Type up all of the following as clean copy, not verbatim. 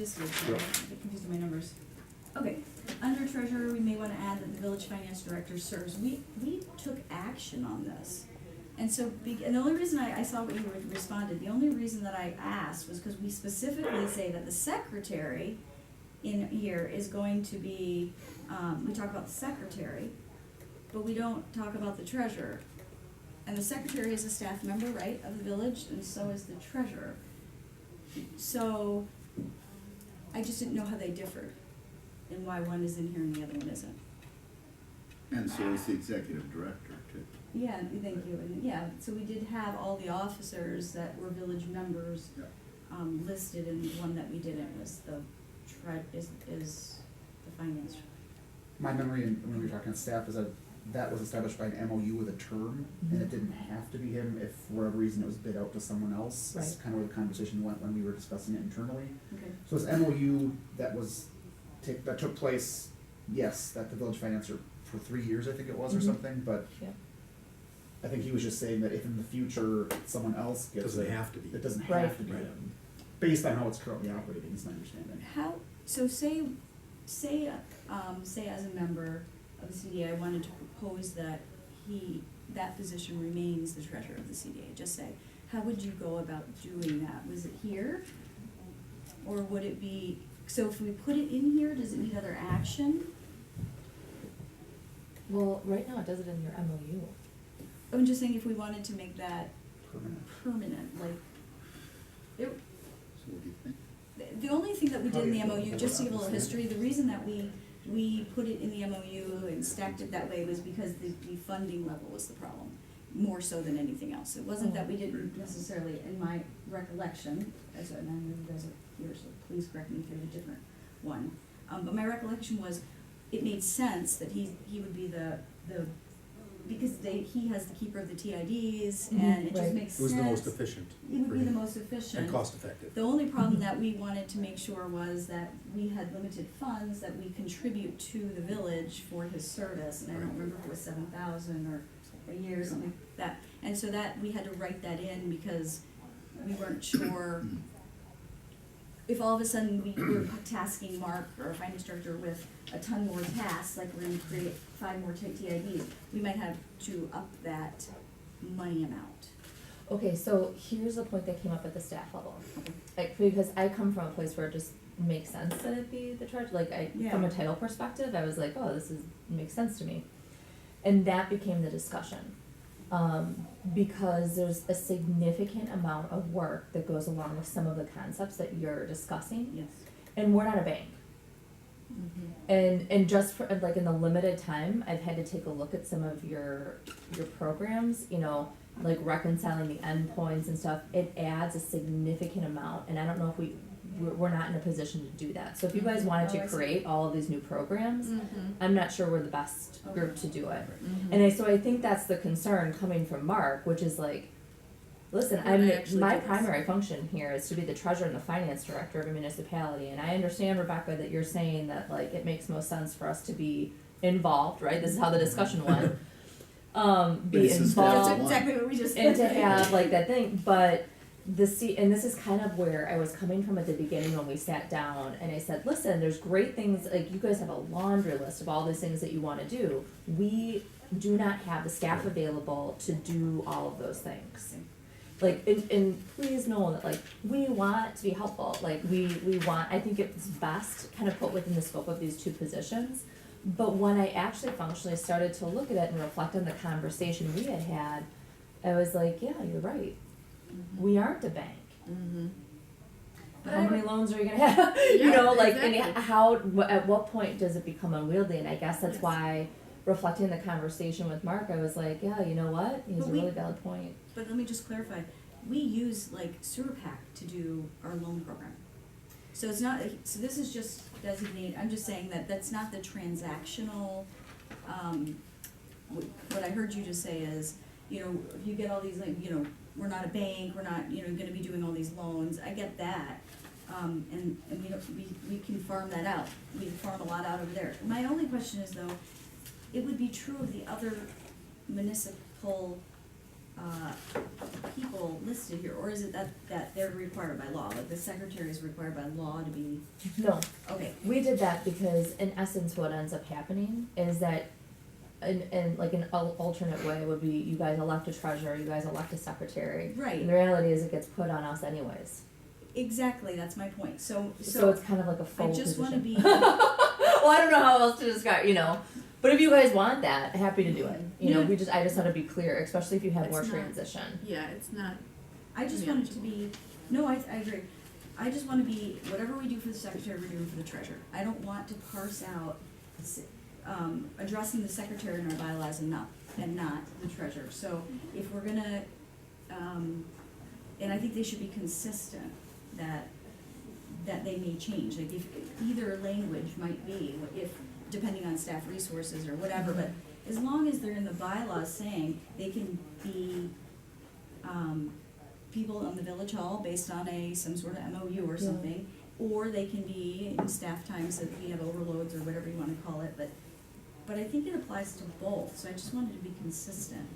just did, so I get confused with my numbers. Okay, under treasurer, we may wanna add that the village finance director serves, we took action on this. And so, and the only reason I saw what you responded, the only reason that I asked was because we specifically say that the secretary in here is going to be, we talk about the secretary, but we don't talk about the treasurer. And the secretary is a staff member, right, of the village, and so is the treasurer. So, I just didn't know how they differed, and why one is in here and the other one isn't. And so is the executive director too. Yeah, thank you, and yeah, so we did have all the officers that were village members, Yeah. listed, and the one that we didn't was the is the finance. My memory, and when we were talking to staff, is that was established by an MOU with a term, and it didn't have to be him if for whatever reason it was bid out to someone else. That's Right. kind of where the conversation went when we were discussing it internally. Okay. So this MOU that that took place, yes, that the village financer for 3 years, I think it was, or Mhm. something, but Yeah. I think he was just saying that if in the future someone else gets Doesn't it, have to be. it doesn't Right. have to be Right. him, based on how it's currently operating, is my understanding. How, so say as a member of the CDA, I wanted to propose that that position remains the treasurer of the CDA, just say, how would you go about doing that? Was it here? Or would it be, so if we put it in here, does it need other action? Well, right now it does it in your MOU. I'm just saying if we wanted to make that Permanent. permanent, like, So what do you think? the only thing that we did in the Probably MOU, just to give a little overlap, isn't history, it? the reason that we put it in the MOU and stacked it that way was because the funding level was the problem, more so than anything else. It wasn't that we didn't necessarily, in my recollection, and I know you guys are here, so please correct me if you have a different one. But my recollection was, it made sense that he would be the because he has the keeper of the TIDs, and it just Right. makes It was sense. the most efficient. He would for be the him. most efficient. And cost effective. The only problem that we wanted to make sure was that we had limited funds that we contribute to the village for his service, and I don't remember if it was 7,000 or a year or something like that. And so that, we had to write that in because we weren't sure if all of a sudden we were tasking Mark or our finance director with a ton more tasks, like we're gonna create 5 more TIDs, we might have to up that money amount. Okay, so here's a point that came up at the staff level. Because I come from a place where it just makes sense that it be the charge, from Yeah. a title perspective, I was like, oh, makes sense to me. And that became the discussion. Because there's a significant amount of work that goes along with some of the concepts that you're discussing, Yes. and we're not a bank. Mm-hmm. And just for, like, in the limited time, I've had to take a look at some of your programs, like reconciling the endpoints and stuff. It adds a significant amount, and I don't know if we're not in a position to do that. So if you guys wanted Oh, I to see. create all of these new programs, I'm not sure we're the best group to do it. Mm-hmm. And so I think that's the concern coming from Mark, which is like, listen, I actually my do this. primary function here is to be the treasurer and the finance director of a municipality, and I understand, Rebecca, that you're saying that, like, it makes most sense for us to be involved, right? This is how the discussion went. Be This is step That's one. involved exactly what we just and to said. have like that thing, but and this is kind of where I was coming from at the beginning when we sat down, and I said, listen, there's great things, like, you guys have a laundry list of all these things that you wanna do. We do not have the staff available to do all of those things. Like, and please know that, like, we want to be helpful, like, we want, I think it's best kind of put within the scope of these 2 positions. But when I actually functionally started to look at it and reflect on the conversation we had, I was like, yeah, you're right. We aren't a bank. Mm-hmm. How many loans are you gonna have? And at what point does it become unwieldy? And I guess that's Yes. why, reflecting the conversation with Mark, I was like, yeah, you know what? He has But a we- really valid point. But let me just clarify, we use like Sewer Pack to do our loan program. So it's not, so this is just designate, I'm just saying that that's not the transactional, what I heard you just say is, if you get all these, like, we're not a bank, we're not, gonna be doing all these loans, I get that. And we can farm that out, we farm a lot out over there. My only question is though, it would be true of the other municipal people listed here, or is it that they're required by law, like the secretary is required by law to be, No, okay, we did that because in essence what ends up happening is that and like an alternate way would be you guys elect a treasurer, you guys elect a secretary. right, And the reality is it gets put on us anyways. exactly, that's my point, so So it's kind of like a I full just wanna position. be, Well, I don't know how else to describe, you know, but if you guys want that, happy to do it. You know, Yeah. I just want to be clear, especially if you have more It's not- transition. Yeah, it's not, I just want it to be, no, I agree. I just wanna be, whatever we do for the secretary, we're doing for the treasurer. I don't want to parse out, addressing the secretary in our bylaws and not the treasurer. So if we're gonna, and I think they should be consistent, that they may change, like if, either language might be, if, depending on staff resources or whatever, but as long as they're in the bylaws saying they can be, people on the village hall based on some sort of MOU or Yeah. something, or they can be in staff times that we have overloads or whatever you wanna call it, but I think it applies to both, so I just wanted to be consistent.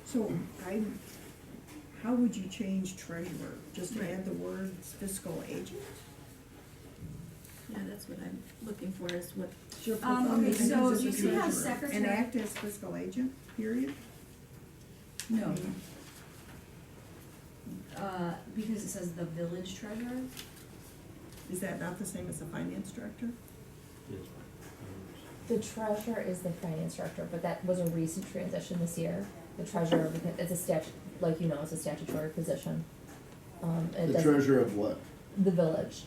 So how would you change treasurer? Just to add the words fiscal agent? yeah, that's what I'm looking for, is what, Okay, so do you see how And secretary, act as fiscal agent, period? no, because it says the village treasurer, Is that not the same as the finance director? The treasurer is the finance director, but that was a recent transition this year. The treasurer, because it's a like you know, it's a statutory position. It The doesn't- treasurer of what? The village.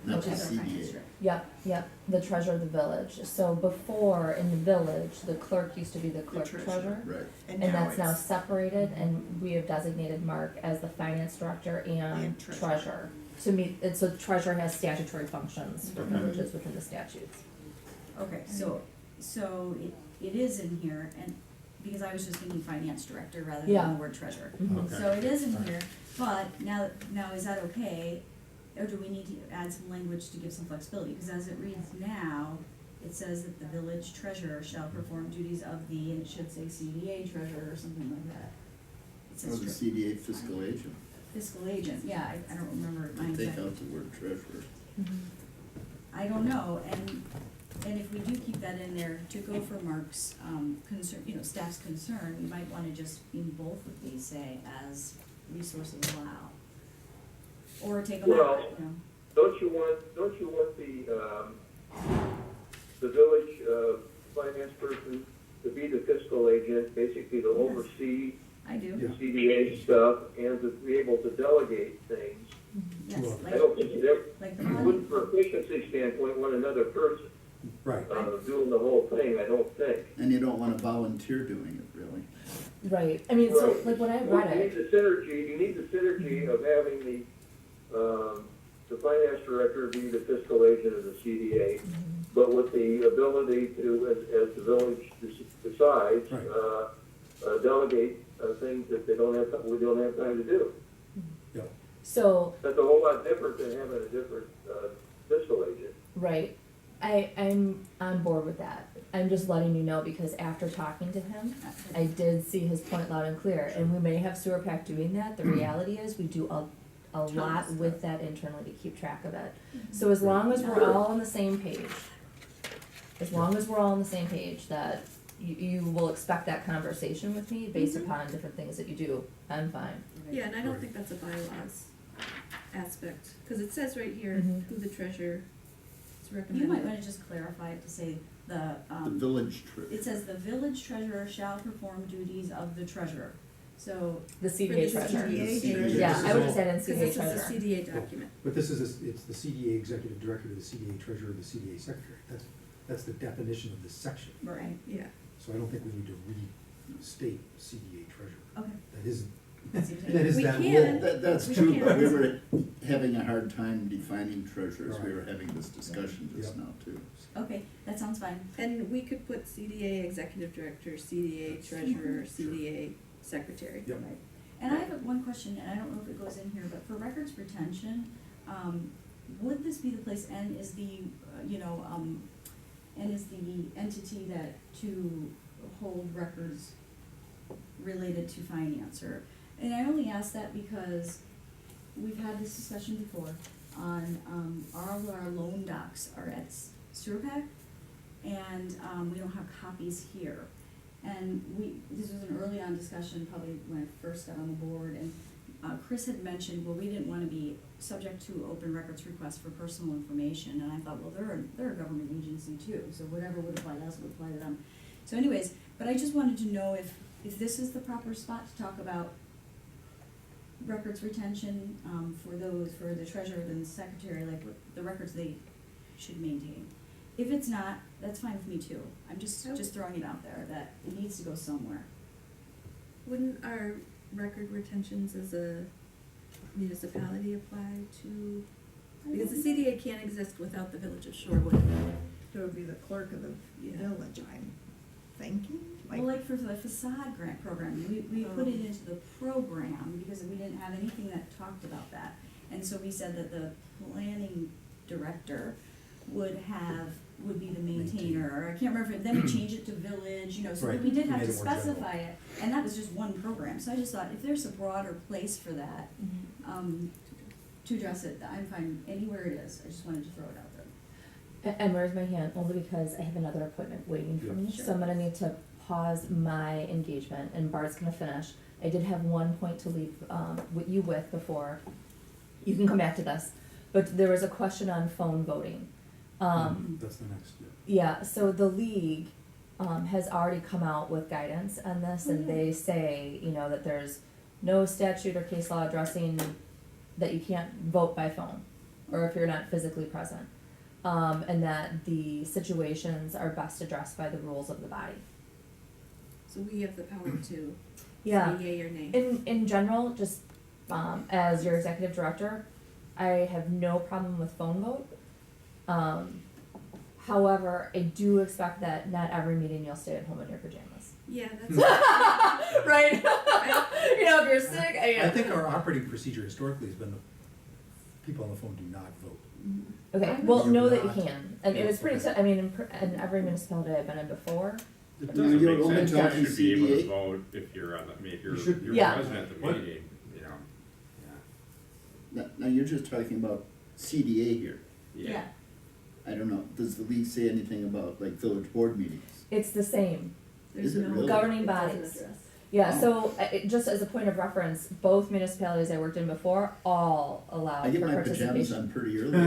Not which the is our finance CDA. director. Yep, the treasurer of the village. So before, in the village, the clerk used to be the clerk treasurer. Right. And that's now separated, and we have designated Mark as the finance director and And treasurer. treasurer. To meet, so treasurer has statutory functions for Okay. villages within the statutes. Okay, so it is in here, and, because I was just thinking finance director rather than Yeah. the word treasurer. Mhm. Okay. So it is in here, but now is that okay, or do we need to add some language to give some flexibility? Because as it reads now, it says that the village treasurer shall perform duties of the, and it should say CDA treasurer or something like that. It Or says the tre- CDA fiscal agent. fiscal agent, yeah, I don't remember my Take exact. out the word treasurer. I don't know, and if we do keep that in there to go for Mark's, concern, staff's concern, we might wanna just in both of these say as resources allow. Or take them Well- out, Don't you want the village, finance person to be the fiscal agent, basically to oversee I do, the CDA stuff and to be able to delegate things? yes, I don't think that, like the you audit, wouldn't, for efficiency standpoint, want another person, Right. doing the whole thing, I don't think. And you don't wanna volunteer doing it, really. Right, I mean, so, Right. like, when I Well, read you it, need the synergy of having the finance director be the fiscal agent of the CDA, but with the ability to, as the village decides, Right. delegate things that we don't have time to do. Yeah. so, That's a whole lot different than having a different fiscal agent. right, I'm on board with that. I'm just letting you know, because after talking to him, I did see his point loud and clear, and we may have sewer pack doing that. The reality is, we do a lot with that internally to keep track of it. So as long as we're all on the same page, that you will expect that conversation with me based upon different things that you do, I'm fine. yeah, and I don't Right. think that's a bylaws aspect, cause it says right here Mhm. who the treasurer is you recommended. might wanna just clarify it to say the, The village treasurer. it says the village treasurer shall perform duties of the treasurer, so, The For CDA the treasurer. CDA. Yeah, I would just add in Cause CDA this is treasurer. a CDA document. But this is, it's the CDA executive director, the CDA treasurer, the CDA secretary. That's the definition of this section. right, Yeah, So I don't think we need to restate CDA treasurer. okay. That isn't, That seems like- that is We that can. role. That's We true, but we can't. were having a hard time defining treasurers. We Right. were having this discussion just Yeah. now, too. Okay, that sounds fine. and we could put CDA executive director, CDA treasurer, CDA secretary. Yep. Right. And I have one question, and I don't know if it goes in here, but for records retention, would this be the place, and is the, and is the entity that to hold records related to finance, or, and I only ask that because we've had this discussion before on, all of our loan docs are at Sewerpack, and, we don't have copies here. And this was an early on discussion, probably when I first got on the board, and, Chris had mentioned, well, we didn't wanna be subject to open records requests for personal information, and I thought, well, they're a government agency too, so whatever would apply to us would apply to them. So anyways, but I just wanted to know if this is the proper spot to talk about records retention, for the treasurer and the secretary, like what the records they should maintain. If it's not, that's fine with me too. I'm just throwing it out there that it needs to go somewhere. Wouldn't our record retentions as a municipality apply to, because the CDA can't exist without the village of Shorewood. So it would be the clerk of the Yeah. village, I'm thinking, Well, like for the facade grant program, we put it into the program because we didn't have anything that talked about that. And so we said that the planning director would be the maintainer, or I can't remember, then we changed it to village, you know, so Right. we did We have made to it more general. specify it, and that was just one program, so I just thought, if there's a broader place for that, to address it, I'm fine, anywhere it is, I just wanted to throw it out there. And where's my hand? Only because I have another appointment waiting for Yeah. me, Sure. so I'm gonna need to pause my engagement, and Bart's gonna finish. I did have one point to leave, with you with before, you can come back to this, but there was a question on phone voting. That's the next, yeah. Yeah, so the league, has already come out with guidance on this, and they say, you know, that there's no statute or case law addressing that you can't vote by phone, or if you're not physically present. And that the situations are best addressed by the rules of the body. So we have the power to Yeah. say yea or nay. In general, just, as your executive director, I have no problem with phone vote. However, I do expect that not every meeting you'll stay at home in your pajamas. Yeah, that's. Right? You know, if you're sick, I think our operating procedure historically has been the people on the phone do not vote. Okay, well, know that you Not- can, and it's pretty, I mean, in every municipality I've been in before, Now, It doesn't you're make only sense, you talking should be able to CDA? vote if you're on the, I mean, if you're, You should- you're Yeah. present at the What? meeting, you know, yeah. Now, you're just talking about CDA here. Yeah, I don't know, does the league say anything about like village board meetings? it's the same. There's Is it no. really? Governing it doesn't bodies. address. Yeah, Oh. so, just as a point of reference, both municipalities I worked in before all allowed I get for my pajamas participation. on pretty early.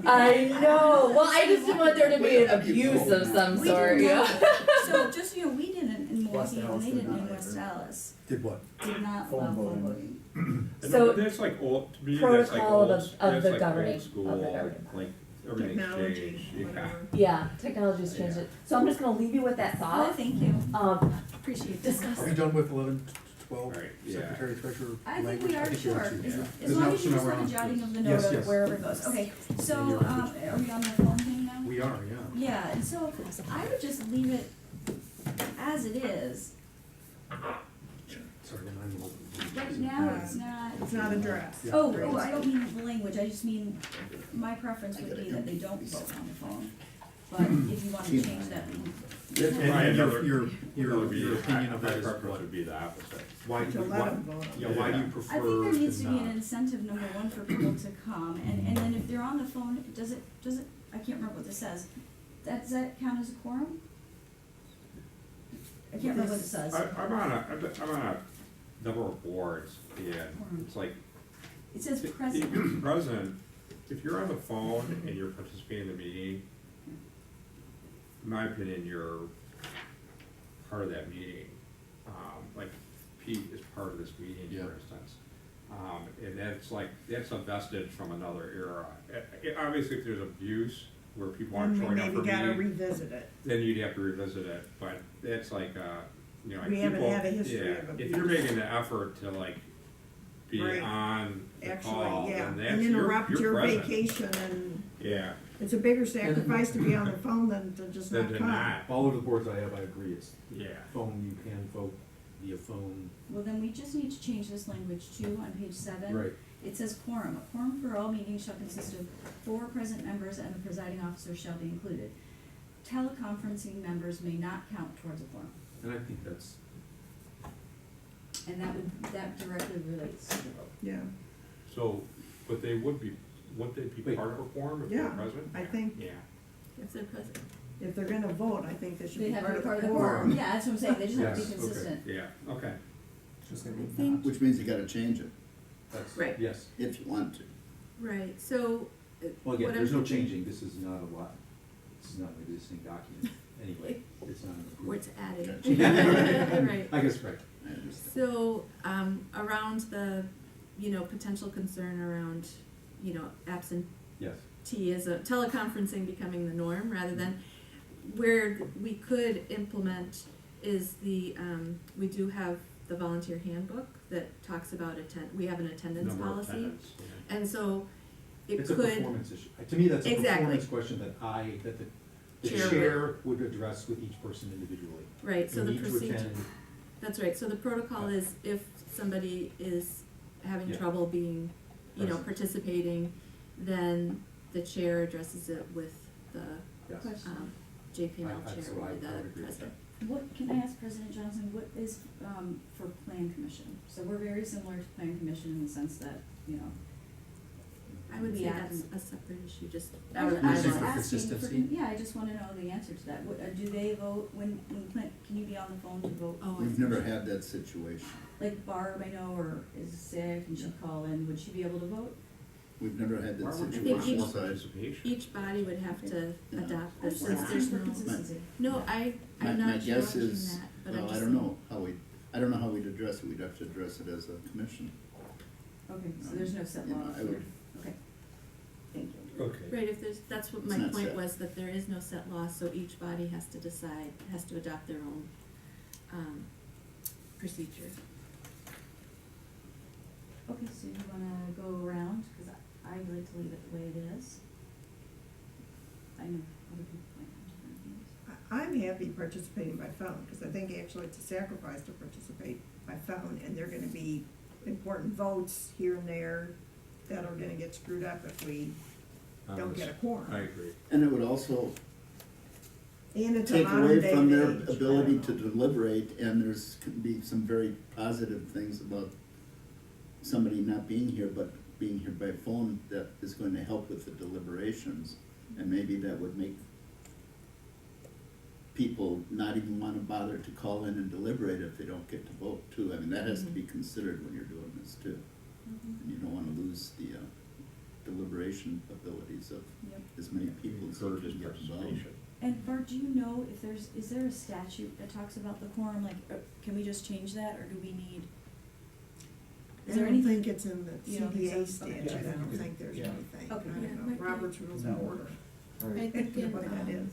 I know, well, I just didn't want there to be an Well, you abuse know of now. some we sort, did you know? not, so just, you know, we didn't in West Milwaukee, and Dallas they did didn't in not West either. Dallas, Did what? did not Phone allow phone voting. voting. So- That's like old, to me, that's like Protocol old, of that's the like governing- old school, of the governing like everything's technology, changed, yeah. whatever. Yeah, technology's changed it, so I'm just gonna leave you with that Oh, thought, thank you, Appreciate that. discuss. Are you done with 11, 12, Right, yeah. secretary, treasurer, I think language? we are, think sure, too, as, yeah. as There's long no- as you so just now have we're a on- jotting of the Yes, note of yes. wherever it goes, okay, so, you're on. are we on the phone thing now? We are, yeah. Yeah, and so I would just leave it as it is, Sorry, when I'm old. right now it's not. It's not addressed. Yeah. Oh, I don't mean the language, I just mean, my preference would be that they don't vote on the phone. But if you wanna change that, That's And why- Another- your another opinion of that my is preference what? would be the opposite. Why, To let why, them vote on yeah, why do you I prefer think there needs to be an not? incentive, number one, for people to come, and then if they're on the phone, does it, I can't remember what this says. Does that count as a quorum? I can't remember what it says. I'm on a number of boards, and it's like, It says if present. you're present, if you're on the phone and you're participating in the meeting, in my opinion, you're part of that meeting. Like Pete is part of this meeting, Yeah. for instance. And that's like, that's a vestige from another era. Obviously, if there's abuse where people aren't And we showing up for maybe gotta meetings, revisit it. then you'd have to revisit it, but that's like, you know, like We haven't people- had a history yeah, of if you're abuse. making the effort to like be Right. on the call, Actually, yeah, then that's, and interrupt you're your present. vacation, and Yeah, it's a bigger sacrifice to be on the phone than to just then not to come. not, All of the boards I have, I agree, it's yeah. phone, you can vote via phone. Well, then we just need to change this language too, on page 7. Right. It says quorum. A quorum for all meetings shall consist of 4 present members and the presiding officer shall be included. teleconferencing members may not count towards a quorum. And I think that's, And that directly relates to the vote. Yeah, So, but they wouldn't they be Wait. part of a quorum if they're Yeah, president? I think- Yeah. If they're present. if they're gonna vote, I think they should They be have to part be of part of the the quorum. quorum, yeah, that's what I'm saying, they just have to be Yes, consistent. okay, yeah, okay. Just I gonna be think- not. Which means you gotta change it, That's, Right. yes. if you want to. Right, so. well, again, what there's I'm no thinking- changing, this is not a lot, this is not an existing document, anyway, it's not an We're approved. to adding. Right. I guess, right. I understand. So, around the, potential concern around, Yes. teleconferencing becoming the norm rather than, where we could implement is we do have the volunteer handbook that talks about we have an attendance Number of policy. tenants, yeah. And so it It's a could, performance issue. To me, that's a Exactly. performance question that the Chair would. chair would address with each person individually. right, so They the need to procedure. attend. That's right, so the protocol is if somebody is having Yeah. trouble being, Present. participating, then the chair addresses it with the, Yes. Question. JPML I- chair so or I would the agree with president. What, can I ask President Johnson, what is, for plan commission? So we're very similar to plan commission in the sense that, I would We say act- that's a separate issue, just I our was You're just saying for bylaws. asking for, consistency? yeah, I just wanna know the answer to that. Do they vote when plan, can you be on the phone to vote? Oh, I We've see. never had that situation. Like Barb, I know, or is sick and she'd call in, would she be able to vote? We've never had that Why would you think situation, each- so I- participation? Each body would have to Yeah. adopt I'm this, just asking there's for no, consistency. no, my I'm not guess challenging is, that, but I'm well, just I don't saying. know I don't know how we'd address it, we'd have to address it as a commission. Okay, so there's no set You know, law I here. would- Okay, thank you. Okay. Right, if there's, that's what It's my not point set. was, that there is no set law, so each body has to decide, has to adopt their own, procedure. Okay, so you wanna go around, cause I would like to leave it the way it is. I know other people might have different views. I'm happy participating by phone, because I think actually it's a sacrifice to participate by phone, and there are gonna be important votes here and there that are gonna get screwed up if we don't get a quorum. I agree. And it would also And it's a take modern away day from their and age, I ability don't to know. deliberate, and there's could be some very positive things about somebody not being here, but being here by phone that is going to help with the deliberations. And maybe that would make people not even wanna bother to call in and deliberate if they don't get to vote too. I mean, that has to be considered when you're doing this too. And you don't wanna lose the deliberation abilities of Yep. as many people as you Encourages can get involved. participation. And Bart, do you know if is there a statute that talks about the quorum, like, can we just change that, or do we need? Is I there don't anything? think it's in the You don't think CDA so? Okay. statute, I Yeah, I don't think think there's yeah. anything, I Okay. Yeah, don't know, might be. Robert's Rules No. of Order. I Right. think in, What that is.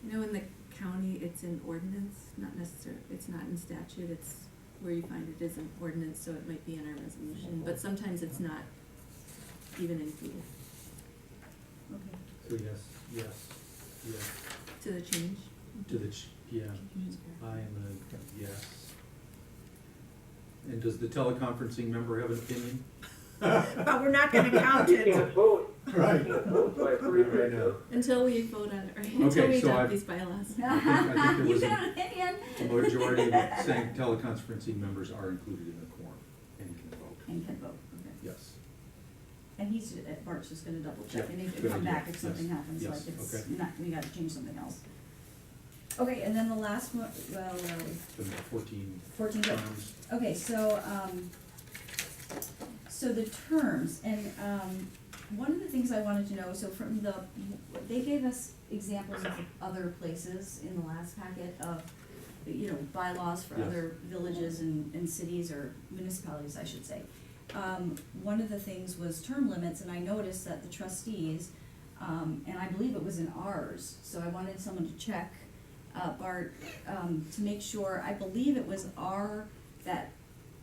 in the county, it's in ordinance, not necessarily, it's not in statute, it's where you find it is in ordinance, so it might be in our resolution, but sometimes it's not even included Okay. So yes, to the change. to the, yeah, I am a yes. And does the teleconferencing member have an opinion? But we're not gonna count You it. can't vote. Right. You can't vote by three right now. Until we vote on it, right, until we so adopt I've- these bylaws. I think there You was got an opinion? a majority of saying teleconferencing members are included in the quorum and can vote. And can vote, okay. Yes. And Bart's just gonna double check, Yeah, and he good can come idea. back if something Yes, happens, yes, like it's okay. not, we gotta change something else. Okay, and then the last one, well, where are we? The 14 14, good. terms. Okay, so the terms, and, one of the things I wanted to know, so from they gave us examples of other places in the last packet of, bylaws for Yes. other villages and cities, or municipalities, I should say. One of the things was term limits, and I noticed that the trustees, and I believe it was in ours, so I wanted someone to check, Bart, to make sure, I believe it was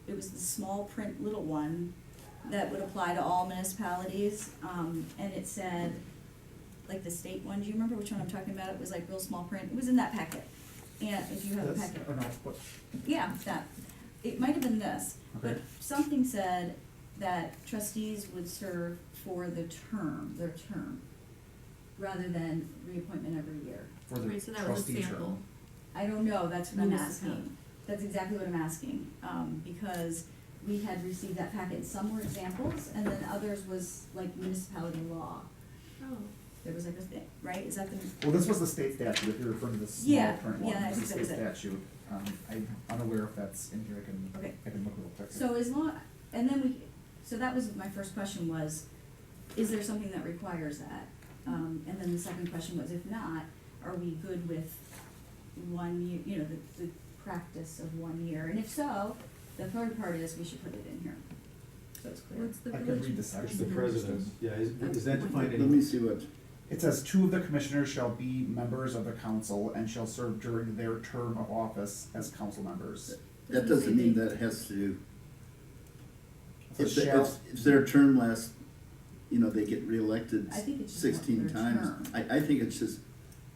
it was the small print little one that would apply to all municipalities, and it said, like the state one, do you remember which one I'm talking about? It was like real small print, it was in that packet, and if you have a That's- packet. oh, no, what- Yeah, that, it might have been this, but Okay. something said that trustees would serve for their term. rather than reappointment every year? For the Right, so that was a trustee sample. term. I don't know, that's what I'm Municipal. asking. That's exactly what I'm asking, because we had received that packet, some were examples, and then others was like municipality law. Oh, There was like a thing, right, is that the? Well, this was the state statute, if you're referring to the small Yeah, print one, yeah, I it's the think that state was it. statute. I'm unaware if that's in here, Okay. I can look real quick. So as long, and then so that was, my first question was, is there something that requires that? And then the second question was, if not, are we good with 1 year, you know, the practice of 1 year? And if so, the third part is we should put it in here, so it's clear. what's the I can village? read the section. It's the president, yeah, is that defined Let me anywhere? see what, It says 2 of the commissioners shall be members of the council and shall serve during their term of office as council members. that doesn't mean that it has to, It if, says shall, if their term lasts, you know, they get reelected I think it's just 16 their times. term. I think it's just,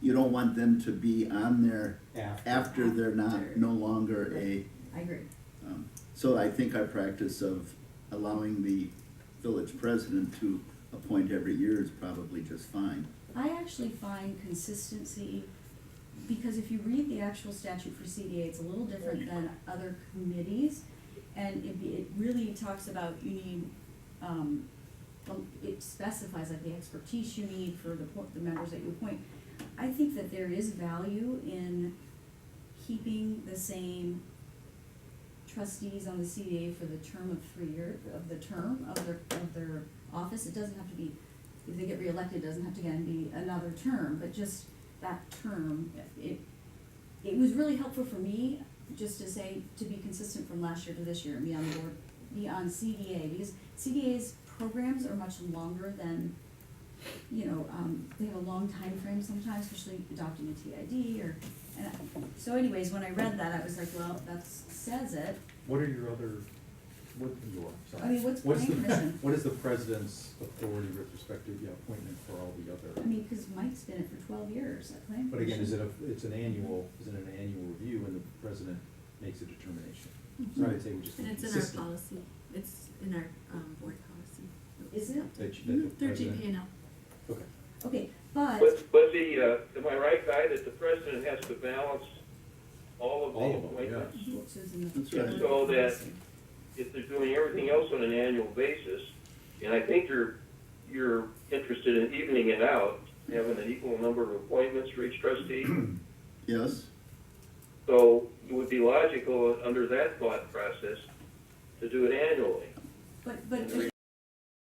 you don't want them to be on there after they're not, After. no longer a, I agree. so I think our practice of allowing the village president to appoint every year is probably just fine. I actually find consistency, because if you read the actual statute for CDA, it's a little different than other committees. And it really talks about you need, it specifies like the expertise you need for the members that you appoint. I think that there is value in keeping the same trustees on the CDA for the term of 3 years, of the term of their office. It doesn't have to be, if they get reelected, it doesn't have to again be another term, but just that term. It was really helpful for me just to say, to be consistent from last year to this year and be on the board, be on CDA, because CDA's programs are much longer than, you know, they have a long time frame sometimes, especially adopting a TID or, so anyways, when I read that, I was like, well, that says it. What are your other, I mean, what's What's planning the, commission? what is the president's authority with respect to the appointment for all the other? I mean, cause Mike's been it for 12 years at planning But again, commission. it's an annual review and the president makes a determination? So I'd say we just be And it's in our consistent. policy, it's in our, board policy. Is it? That the They're president- GPA now. Okay. Okay, but, But am I right, Guy, that the president has to balance all of the All of them, appointments? which is in the. That's right. So that if they're doing everything else on an annual basis, and I think you're interested in evening it out, having an equal number of appointments for each trustee. Yes? So it would be logical under that thought process to do it annually. But And